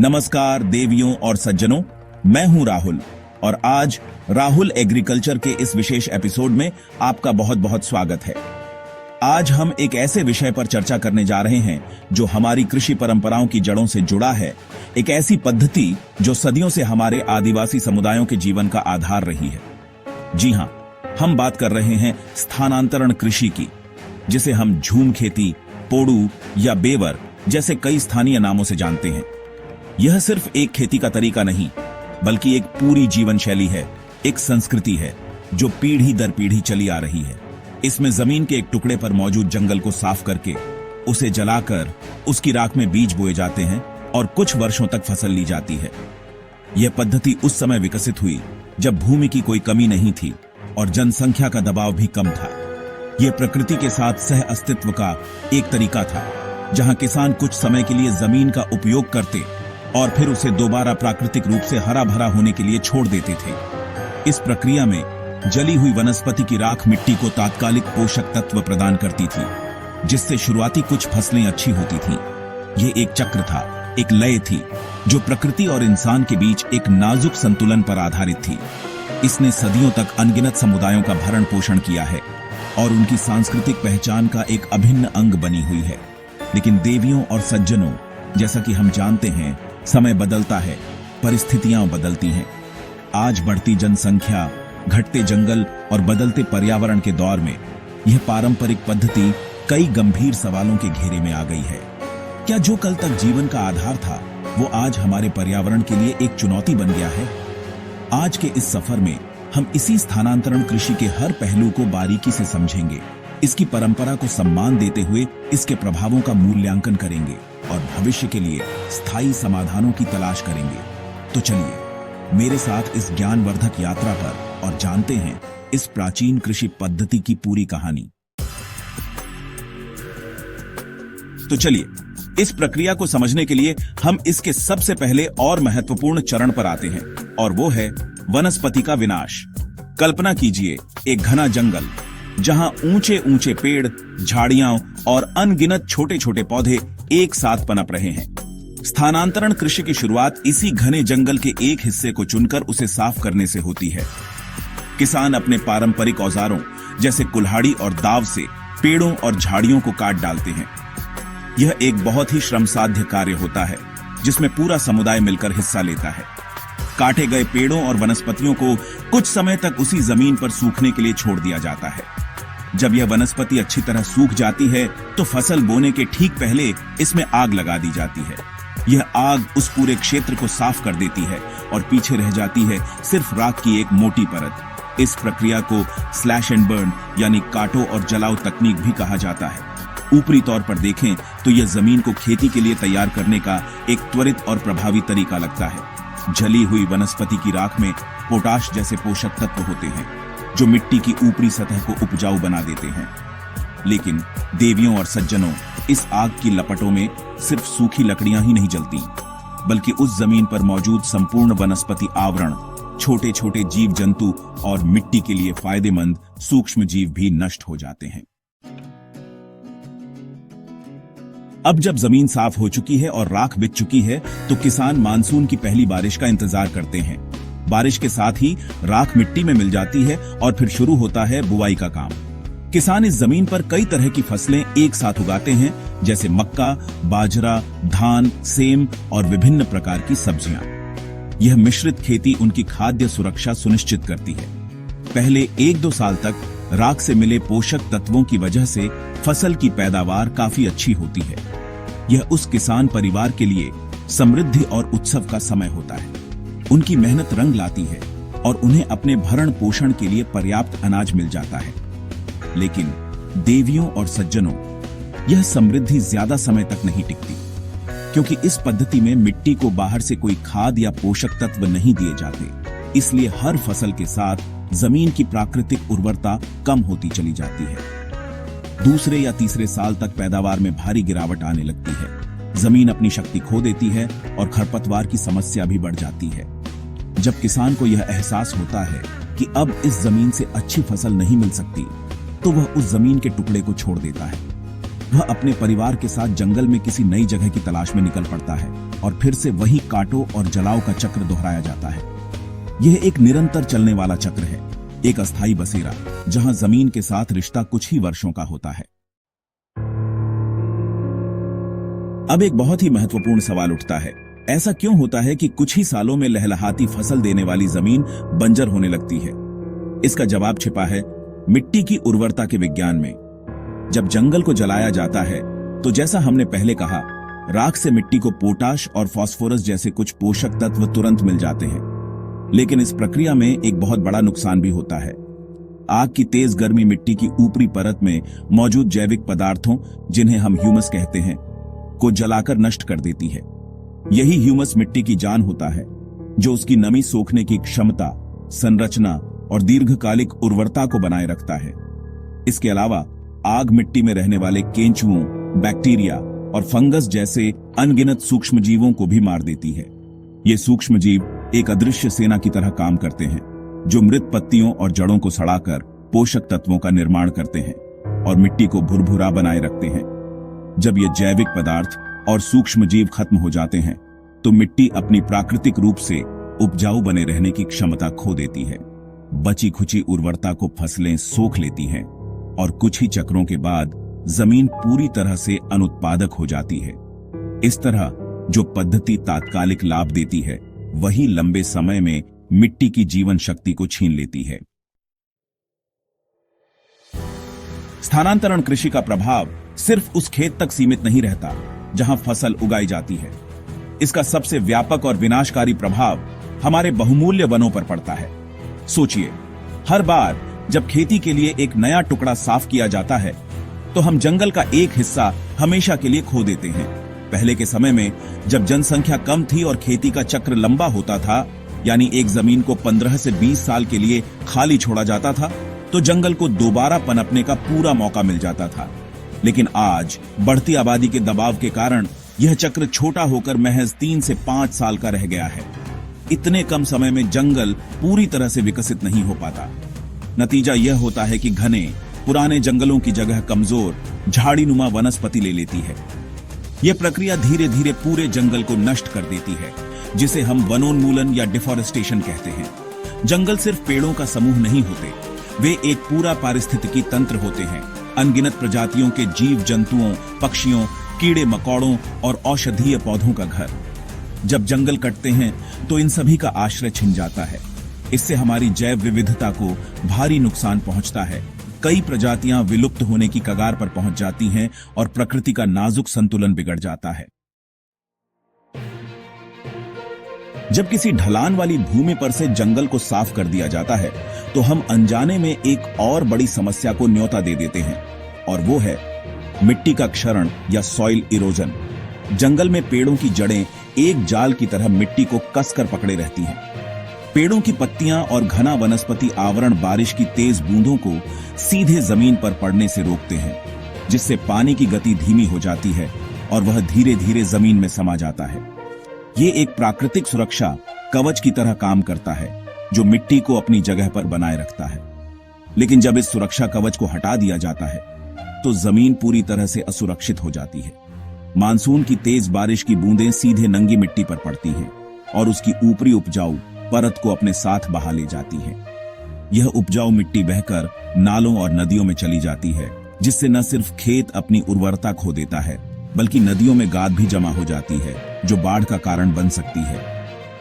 नमस्कार देवियों और सज्जनों, मैं हूं राहुल और आज राहुल एग्रीकल्चर के इस विशेष एपिसोड में आपका बहुत बहुत स्वागत है। आज हम एक ऐसे विषय पर चर्चा करने जा रहे हैं जो हमारी कृषि परंपराओं की जड़ों से जुड़ा है। एक ऐसी पद्धति जो सदियों से हमारे आदिवासी समुदायों के जीवन का आधार रही है। जी हां, हम बात कर रहे हैं स्थानांतरण कृषि की, जिसे हम झूम खेती, पोड़ू या बेवर जैसे कई स्थानीय नामों से जानते हैं। यह सिर्फ एक खेती का तरीका नहीं, बल्कि एक पूरी जीवन शैली है, एक संस्कृति है जो पीढ़ी दर पीढ़ी चली आ रही है। इसमें जमीन के एक टुकड़े पर मौजूद जंगल को साफ करके उसे जलाकर उसकी राख में बीज बोए जाते हैं और कुछ वर्षों तक फसल ली जाती है। यह पद्धति उस समय विकसित हुई जब भूमि की कोई कमी नहीं थी और जनसंख्या का दबाव भी कम था। यह प्रकृति के साथ सह अस्तित्व का एक तरीका था, जहां किसान कुछ समय के लिए जमीन का उपयोग करते और फिर उसे दोबारा प्राकृतिक रूप से हरा भरा होने के लिए छोड़ देते थे। इस प्रक्रिया में जली हुई वनस्पति की राख मिट्टी को तात्कालिक पोषक तत्व प्रदान करती थी, जिससे शुरुआती कुछ फसलें अच्छी होती थीं। यह एक चक्र था, एक लय थी जो प्रकृति और इंसान के बीच एक नाजुक संतुलन पर आधारित थी। इसने सदियों तक अनगिनत समुदायों का भरण पोषण किया है और उनकी सांस्कृतिक पहचान का एक अभिन्न अंग बनी हुई है। लेकिन देवियों और सज्जनों, जैसा कि हम जानते हैं, समय बदलता है, परिस्थितियां बदलती हैं। आज बढ़ती जनसंख्या, घटते जंगल और बदलते पर्यावरण के दौर में यह पारंपरिक पद्धति कई गंभीर सवालों के घेरे में आ गई है। क्या जो कल तक जीवन का आधार था, वो आज हमारे पर्यावरण के लिए एक चुनौती बन गया है? आज के इस सफर में हम इसी स्थानांतरण कृषि के हर पहलू को बारीकी से समझेंगे, इसकी परंपरा को सम्मान देते हुए इसके प्रभावों का मूल्यांकन करेंगे और भविष्य के लिए स्थायी समाधानों की तलाश करेंगे। तो चलिए मेरे साथ इस ज्ञानवर्धक यात्रा पर और जानते हैं इस प्राचीन कृषि पद्धति की पूरी कहानी। तो चलिए इस प्रक्रिया को समझने के लिए हम इसके सबसे पहले और महत्वपूर्ण चरण पर आते हैं, और वो है वनस्पति का विनाश। कल्पना कीजिए एक घना जंगल जहां ऊंचे ऊंचे पेड़, झाड़ियां और अनगिनत छोटे छोटे पौधे एक साथ पनप रहे हैं। स्थानांतरण कृषि की शुरुआत इसी घने जंगल के एक हिस्से को चुनकर उसे साफ करने से होती है। किसान अपने पारंपरिक औजारों जैसे कुल्हाड़ी और दाव से पेड़ों और झाड़ियों को काट डालते हैं। यह एक बहुत ही श्रमसाध्य कार्य होता है, जिसमें पूरा समुदाय मिलकर हिस्सा लेता है। काटे गए पेड़ों और वनस्पतियों को कुछ समय तक उसी जमीन पर सूखने के लिए छोड़ दिया जाता है। जब यह वनस्पति अच्छी तरह सूख जाती है तो फसल बोने के ठीक पहले इसमें आग लगा दी जाती है। यह आग उस पूरे क्षेत्र को साफ कर देती है और पीछे रह जाती है सिर्फ राख की एक मोटी परत। इस प्रक्रिया को स्लैश एंड बर्न यानी काटो और जलाओ तकनीक भी कहा जाता है। ऊपरी तौर पर देखें तो यह जमीन को खेती के लिए तैयार करने का एक त्वरित और प्रभावी तरीका लगता है। जली हुई वनस्पति की राख में पोटाश जैसे पोषक तत्व होते हैं जो मिट्टी की ऊपरी सतह को उपजाऊ बना देते हैं। लेकिन देवियों और सज्जनों, इस आग की लपटों में सिर्फ सूखी लकड़ियां ही नहीं जलती, बल्कि उस जमीन पर मौजूद संपूर्ण वनस्पति आवरण, छोटे छोटे जीव जंतु और मिट्टी के लिए फायदेमंद सूक्ष्म जीव भी नष्ट हो जाते हैं। अब जब जमीन साफ हो चुकी है और राख बिछ चुकी है तो किसान मानसून की पहली बारिश का इंतजार करते हैं। बारिश के साथ ही राख मिट्टी में मिल जाती है और फिर शुरू होता है बुआई का काम। किसान इस जमीन पर कई तरह की फसलें एक साथ उगाते हैं, जैसे मक्का, बाजरा, धान, सेम और विभिन्न प्रकार की सब्जियां। यह मिश्रित खेती उनकी खाद्य सुरक्षा सुनिश्चित करती है। पहले 1-2 साल तक राख से मिले पोषक तत्वों की वजह से फसल की पैदावार काफी अच्छी होती है। यह उस किसान परिवार के लिए समृद्धि और उत्सव का समय होता है। उनकी मेहनत रंग लाती है और उन्हें अपने भरण पोषण के लिए पर्याप्त अनाज मिल जाता है। लेकिन देवियों और सज्जनों, यह समृद्धि ज्यादा समय तक नहीं टिकती, क्योंकि इस पद्धति में मिट्टी को बाहर से कोई खाद या पोषक तत्व नहीं दिए जाते। इसलिए हर फसल के साथ जमीन की प्राकृतिक उर्वरता कम होती चली जाती है। दूसरे या तीसरे साल तक पैदावार में भारी गिरावट आने लगती है। जमीन अपनी शक्ति खो देती है और खरपतवार की समस्या भी बढ़ जाती है। जब किसान को यह एहसास होता है कि अब इस जमीन से अच्छी फसल नहीं मिल सकती, तो वह उस जमीन के टुकड़े को छोड़ देता है। वह अपने परिवार के साथ जंगल में किसी नई जगह की तलाश में निकल पड़ता है और फिर से वही काटो और जलाओ का चक्र दोहराया जाता है। यह एक निरंतर चलने वाला चक्र है, एक अस्थायी बसेरा जहां जमीन के साथ रिश्ता कुछ ही वर्षों का होता है। अब एक बहुत ही महत्वपूर्ण सवाल उठता है, ऐसा क्यों होता है कि कुछ ही सालों में लहलहाती फसल देने वाली जमीन बंजर होने लगती है? इसका जवाब छिपा है मिट्टी की उर्वरता के विज्ञान में। जब जंगल को जलाया जाता है तो जैसा हमने पहले कहा, राख से मिट्टी को पोटाश और फास्फोरस जैसे कुछ पोषक तत्व तुरंत मिल जाते हैं, लेकिन इस प्रक्रिया में एक बहुत बड़ा नुकसान भी होता है। आग की तेज गर्मी मिट्टी की ऊपरी परत में मौजूद जैविक पदार्थों, जिन्हें हम ह्यूमस कहते हैं, को जलाकर नष्ट कर देती है। यही ह्यूमस मिट्टी की जान होता है, जो उसकी नमी सोखने की क्षमता, संरचना और दीर्घकालिक उर्वरता को बनाए रखता है। इसके अलावा आग मिट्टी में रहने वाले केंचुओं, बैक्टीरिया और फंगस जैसे अनगिनत सूक्ष्मजीवों को भी मार देती है। ये सूक्ष्मजीव एक अदृश्य सेना की तरह काम करते हैं, जो मृत पत्तियों और जड़ों को सड़ाकर पोषक तत्वों का निर्माण करते हैं और मिट्टी को भुरभुरा बनाए रखते हैं। जब ये जैविक पदार्थ और सूक्ष्मजीव खत्म हो जाते हैं, तो मिट्टी अपनी प्राकृतिक रूप से उपजाऊ बने रहने की क्षमता खो देती है। बची खुची उर्वरता को फसलें सोख लेती हैं और कुछ ही चक्रों के बाद जमीन पूरी तरह से अनुत्पादक हो जाती है। इस तरह जो पद्धति तात्कालिक लाभ देती है, वही लंबे समय में मिट्टी की जीवन शक्ति को छीन लेती है। स्थानांतरण कृषि का प्रभाव सिर्फ उस खेत तक सीमित नहीं रहता जहां फसल उगाई जाती है। इसका सबसे व्यापक और विनाशकारी प्रभाव हमारे बहुमूल्य वनों पर पड़ता है। सोचिए, हर बार जब खेती के लिए एक नया टुकड़ा साफ किया जाता है, तो हम जंगल का एक हिस्सा हमेशा के लिए खो देते हैं। पहले के समय में जब जनसंख्या कम थी और खेती का चक्र लंबा होता था, यानी एक जमीन को 15 से 20 साल के लिए खाली छोड़ा जाता था, तो जंगल को दोबारा पनपने का पूरा मौका मिल जाता था। लेकिन आज बढ़ती आबादी के दबाव के कारण यह चक्र छोटा होकर महज 3 से 5 साल का रह गया है। इतने कम समय में जंगल पूरी तरह से विकसित नहीं हो पाता। नतीजा यह होता है कि घने पुराने जंगलों की जगह कमजोर झाड़ीनुमा वनस्पति ले लेती है। यह प्रक्रिया धीरे धीरे पूरे जंगल को नष्ट कर देती है, जिसे हम वनोन्मूलन या डिफॉरेस्टेशन कहते हैं। जंगल सिर्फ पेड़ों का समूह नहीं होते, वे एक पूरा पारिस्थितिकी तंत्र होते हैं। अनगिनत प्रजातियों के जीव जंतुओं, पक्षियों, कीड़े मकोड़ों और औषधीय पौधों का घर। जब जंगल कटते हैं तो इन सभी का आश्रय छिन जाता है। इससे हमारी जैव विविधता को भारी नुकसान पहुंचता है। कई प्रजातियां विलुप्त होने की कगार पर पहुंच जाती हैं और प्रकृति का नाजुक संतुलन बिगड़ जाता है। जब किसी ढलान वाली भूमि पर से जंगल को साफ कर दिया जाता है, तो हम अनजाने में एक और बड़ी समस्या को न्योता दे देते हैं, और वो है मिट्टी का क्षरण या सॉइल इरोजन। जंगल में पेड़ों की जड़ें एक जाल की तरह मिट्टी को कसकर पकड़े रहती हैं। पेड़ों की पत्तियां और घना वनस्पति आवरण बारिश की तेज बूंदों को सीधे जमीन पर पड़ने से रोकते हैं, जिससे पानी की गति धीमी हो जाती है और वह धीरे धीरे जमीन में समा जाता है। ये एक प्राकृतिक सुरक्षा कवच की तरह काम करता है, जो मिट्टी को अपनी जगह पर बनाए रखता है। लेकिन जब इस सुरक्षा कवच को हटा दिया जाता है, तो जमीन पूरी तरह से असुरक्षित हो जाती है। मानसून की तेज बारिश की बूंदें सीधे नंगी मिट्टी पर पड़ती हैं और उसकी ऊपरी उपजाऊ परत को अपने साथ बहा ले जाती है। यह उपजाऊ मिट्टी बहकर नालों और नदियों में चली जाती है, जिससे न सिर्फ खेत अपनी उर्वरता खो देता है, बल्कि नदियों में गाद भी जमा हो जाती है, जो बाढ़ का कारण बन सकती है।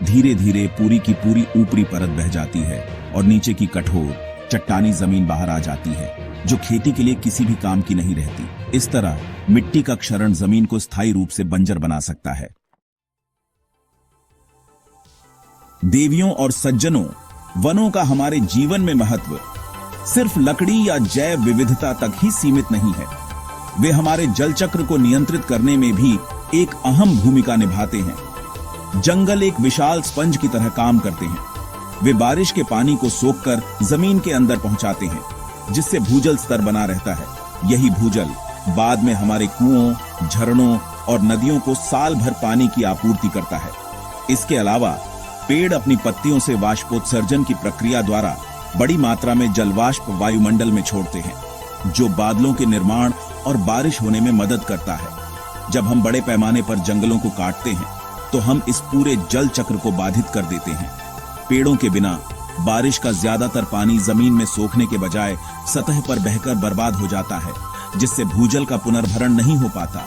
धीरे धीरे पूरी की पूरी ऊपरी परत बह जाती है और नीचे की कठोर चट्टानी जमीन बाहर आ जाती है, जो खेती के लिए किसी भी काम की नहीं रहती। इस तरह मिट्टी का क्षरण जमीन को स्थायी रूप से बंजर बना सकता है। देवियों और सज्जनों, वनों का हमारे जीवन में महत्व सिर्फ लकड़ी या जैव विविधता तक ही सीमित नहीं है। वे हमारे जल चक्र को नियंत्रित करने में भी एक अहम भूमिका निभाते हैं। जंगल एक विशाल स्पंज की तरह काम करते हैं। वे बारिश के पानी को सोखकर जमीन के अंदर पहुंचाते हैं, जिससे भूजल स्तर बना रहता है। यही भूजल बाद में हमारे कुओं, झरनों और नदियों को साल भर पानी की आपूर्ति करता है। इसके अलावा पेड़ अपनी पत्तियों से वाष्पोत्सर्जन की प्रक्रिया द्वारा बड़ी मात्रा में जलवाष्प वायुमंडल में छोड़ते हैं। जो बादलों के निर्माण और बारिश होने में मदद करता है। जब हम बड़े पैमाने पर जंगलों को काटते हैं तो हम इस पूरे जल चक्र को बाधित कर देते हैं। पेड़ों के बिना बारिश का ज्यादातर पानी जमीन में सोखने के बजाय सतह पर बहकर बर्बाद हो जाता है, जिससे भूजल का पुनर्भरण नहीं हो पाता।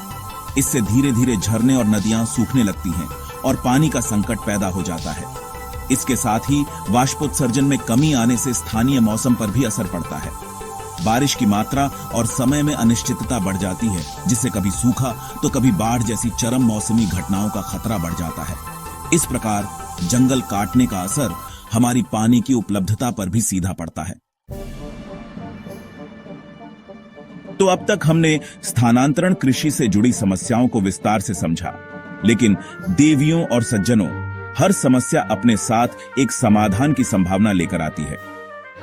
इससे धीरे धीरे झरने और नदियां सूखने लगती हैं और पानी का संकट पैदा हो जाता है। इसके साथ ही वाष्पोत्सर्जन में कमी आने से स्थानीय मौसम पर भी असर पड़ता है। बारिश की मात्रा और समय में अनिश्चितता बढ़ जाती है, जिससे कभी सूखा तो कभी बाढ़ जैसी चरम मौसमी घटनाओं का खतरा बढ़ जाता है। इस प्रकार जंगल काटने का असर हमारी पानी की उपलब्धता पर भी सीधा पड़ता है। तो अब तक हमने स्थानांतरण कृषि से जुड़ी समस्याओं को विस्तार से समझा, लेकिन देवियों और सज्जनों, हर समस्या अपने साथ एक समाधान की संभावना लेकर आती है।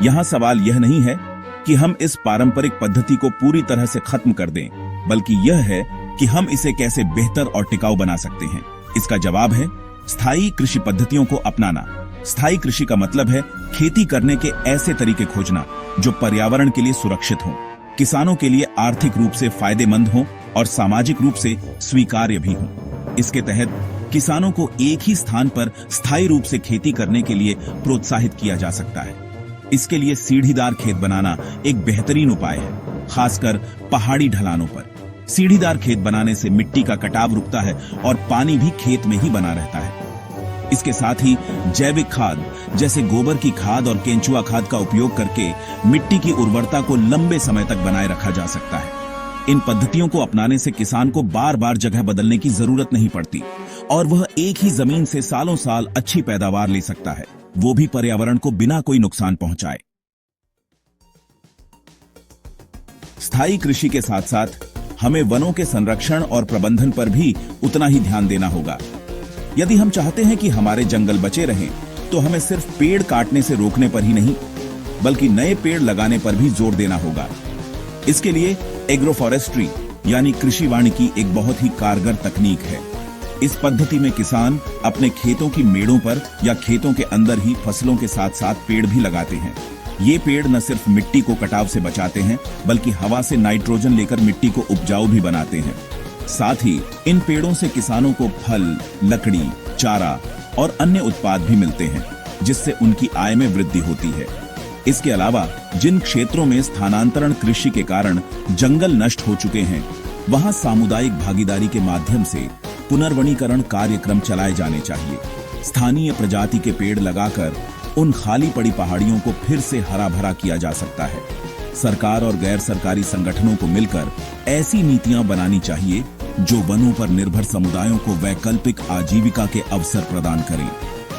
यहां सवाल यह नहीं है कि हम इस पारंपरिक पद्धति को पूरी तरह से खत्म कर दें, बल्कि यह है कि हम इसे कैसे बेहतर और टिकाऊ बना सकते हैं। इसका जवाब है स्थायी कृषि पद्धतियों को अपनाना। स्थायी कृषि का मतलब है खेती करने के ऐसे तरीके खोजना जो पर्यावरण के लिए सुरक्षित हों, किसानों के लिए आर्थिक रूप से फायदेमंद हों और सामाजिक रूप से स्वीकार्य भी हों। इसके तहत किसानों को एक ही स्थान पर स्थायी रूप से खेती करने के लिए प्रोत्साहित किया जा सकता है। इसके लिए सीढ़ीदार खेत बनाना एक बेहतरीन उपाय है, खासकर पहाड़ी ढलानों पर। सीढ़ीदार खेत बनाने से मिट्टी का कटाव रुकता है और पानी भी खेत में ही बना रहता है। इसके साथ ही जैविक खाद जैसे गोबर की खाद और केंचुआ खाद का उपयोग करके मिट्टी की उर्वरता को लंबे समय तक बनाए रखा जा सकता है। इन पद्धतियों को अपनाने से किसान को बार बार जगह बदलने की जरूरत नहीं पड़ती और वह एक ही जमीन से सालों साल अच्छी पैदावार ले सकता है, वो भी पर्यावरण को बिना कोई नुकसान पहुंचाए। स्थायी कृषि के साथ साथ हमें वनों के संरक्षण और प्रबंधन पर भी उतना ही ध्यान देना होगा। यदि हम चाहते हैं कि हमारे जंगल बचे रहें, तो हमें सिर्फ पेड़ काटने से रोकने पर ही नहीं, बल्कि नए पेड़ लगाने पर भी जोर देना होगा। इसके लिए एग्रोफॉरेस्ट्री यानी कृषि वानिकी एक बहुत ही कारगर तकनीक है। इस पद्धति में किसान अपने खेतों की मेड़ों पर या खेतों के अंदर ही फसलों के साथ साथ पेड़ भी लगाते हैं। ये पेड़ न सिर्फ मिट्टी को कटाव से बचाते हैं, बल्कि हवा से नाइट्रोजन लेकर मिट्टी को उपजाऊ भी बनाते हैं। साथ ही इन पेड़ों से किसानों को फल, लकड़ी, चारा और अन्य उत्पाद भी मिलते हैं, जिससे उनकी आय में वृद्धि होती है। इसके अलावा जिन क्षेत्रों में स्थानांतरण कृषि के कारण जंगल नष्ट हो चुके हैं, वहां सामुदायिक भागीदारी के माध्यम से पुनर्वनीकरण कार्यक्रम चलाए जाने चाहिए। स्थानीय प्रजाति के पेड़ लगाकर उन खाली पड़ी पहाड़ियों को फिर से हरा भरा किया जा सकता है। सरकार और गैर सरकारी संगठनों को मिलकर ऐसी नीतियां बनानी चाहिए जो वनों पर निर्भर समुदायों को वैकल्पिक आजीविका के अवसर प्रदान करें,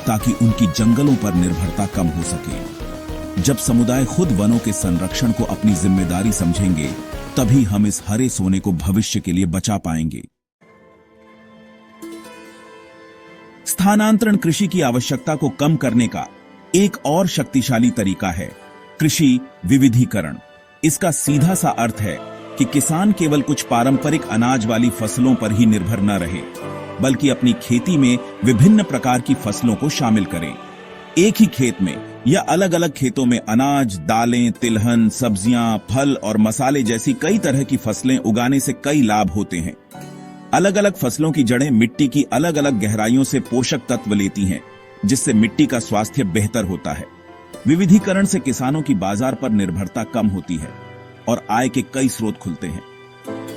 ताकि उनकी जंगलों पर निर्भरता कम हो सके। जब समुदाय खुद वनों के संरक्षण को अपनी जिम्मेदारी समझेंगे, तभी हम इस हरे सोने को भविष्य के लिए बचा पाएंगे। स्थानांतरण कृषि की आवश्यकता को कम करने का एक और शक्तिशाली तरीका है कृषि विविधीकरण। इसका सीधा सा अर्थ है कि किसान केवल कुछ पारंपरिक अनाज वाली फसलों पर ही निर्भर न रहे, बल्कि अपनी खेती में विभिन्न प्रकार की फसलों को शामिल करें। एक ही खेत में या अलग अलग खेतों में अनाज, दालें, तिलहन, सब्जियां, फल और मसाले जैसी कई तरह की फसलें उगाने से कई लाभ होते हैं। अलग अलग फसलों की जड़ें मिट्टी की अलग अलग गहराइयों से पोषक तत्व लेती हैं, जिससे मिट्टी का स्वास्थ्य बेहतर होता है। विविधीकरण से किसानों की बाजार पर निर्भरता कम होती है और आय के कई स्रोत खुलते हैं।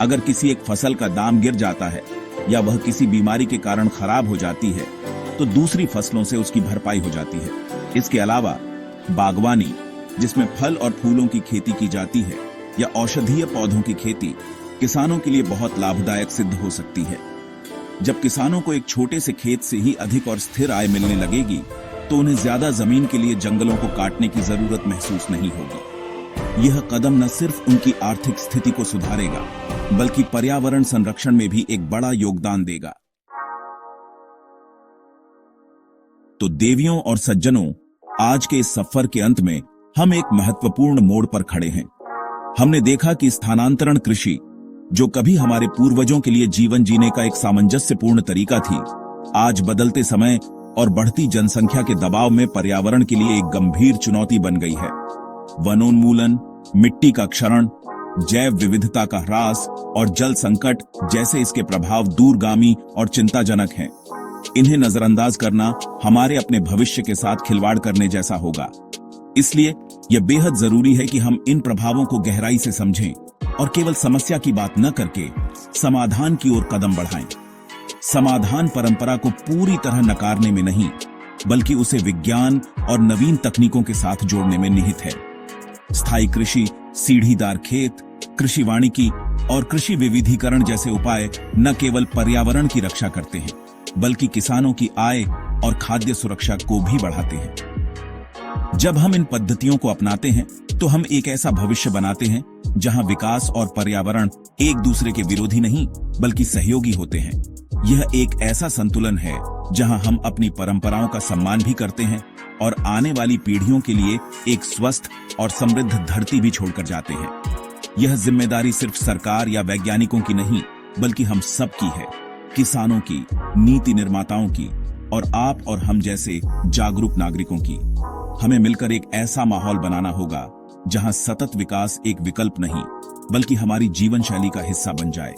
अगर किसी एक फसल का दाम गिर जाता है या वह किसी बीमारी के कारण खराब हो जाती है, तो दूसरी फसलों से उसकी भरपाई हो जाती है। इसके अलावा बागवानी, जिसमें फल और फूलों की खेती की जाती है, या औषधीय पौधों की खेती किसानों के लिए बहुत लाभदायक सिद्ध हो सकती है। जब किसानों को एक छोटे से खेत से ही अधिक और स्थिर आय मिलने लगेगी, तो उन्हें ज्यादा जमीन के लिए जंगलों को काटने की जरूरत महसूस नहीं होगी। यह कदम न सिर्फ उनकी आर्थिक स्थिति को सुधारेगा, बल्कि पर्यावरण संरक्षण में भी एक बड़ा योगदान देगा। तो देवियों और सज्जनों, आज के इस सफर के अंत में हम एक महत्वपूर्ण मोड़ पर खड़े हैं। हमने देखा कि स्थानांतरण कृषि, जो कभी हमारे पूर्वजों के लिए जीवन जीने का एक सामंजस्यपूर्ण तरीका थी, आज बदलते समय और बढ़ती जनसंख्या के दबाव में पर्यावरण के लिए एक गंभीर चुनौती बन गई है। वनोन्मूलन, मिट्टी का क्षरण, जैव विविधता का ह्रास और जल संकट जैसे इसके प्रभाव दूरगामी और चिंताजनक हैं। इन्हें नजरअंदाज करना हमारे अपने भविष्य के साथ खिलवाड़ करने जैसा होगा। इसलिए यह बेहद जरूरी है कि हम इन प्रभावों को गहराई से समझें और केवल समस्या की बात न करके समाधान की ओर कदम बढ़ाएं। समाधान परंपरा को पूरी तरह नकारने में नहीं, बल्कि उसे विज्ञान और नवीन तकनीकों के साथ जोड़ने में निहित है। स्थायी कृषि, सीढ़ीदार खेत, कृषि वानिकी और कृषि विविधीकरण जैसे उपाय न केवल पर्यावरण की रक्षा करते हैं, बल्कि किसानों की आय और खाद्य सुरक्षा को भी बढ़ाते हैं। जब हम इन पद्धतियों को अपनाते हैं तो हम एक ऐसा भविष्य बनाते हैं जहां विकास और पर्यावरण एक दूसरे के विरोधी नहीं, बल्कि सहयोगी होते हैं। यह एक ऐसा संतुलन है जहां हम अपनी परंपराओं का सम्मान भी करते हैं और आने वाली पीढ़ियों के लिए एक स्वस्थ और समृद्ध धरती भी छोड़कर जाते हैं। यह जिम्मेदारी सिर्फ सरकार या वैज्ञानिकों की नहीं, बल्कि हम सब की है, किसानों की, नीति निर्माताओं की और आप और हम जैसे जागरूक नागरिकों की। हमें मिलकर एक ऐसा माहौल बनाना होगा जहां सतत विकास एक विकल्प नहीं, बल्कि हमारी जीवन शैली का हिस्सा बन जाए।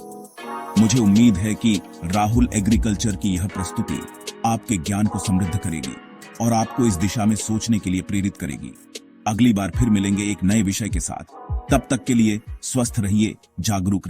मुझे उम्मीद है कि राहुल एग्रीकल्चर की यह प्रस्तुति आपके ज्ञान को समृद्ध करेगी और आपको इस दिशा में सोचने के लिए प्रेरित करेगी। अगली बार फिर मिलेंगे एक नए विषय के साथ। तब तक के लिए स्वस्थ रहिए, जागरूक रहिए।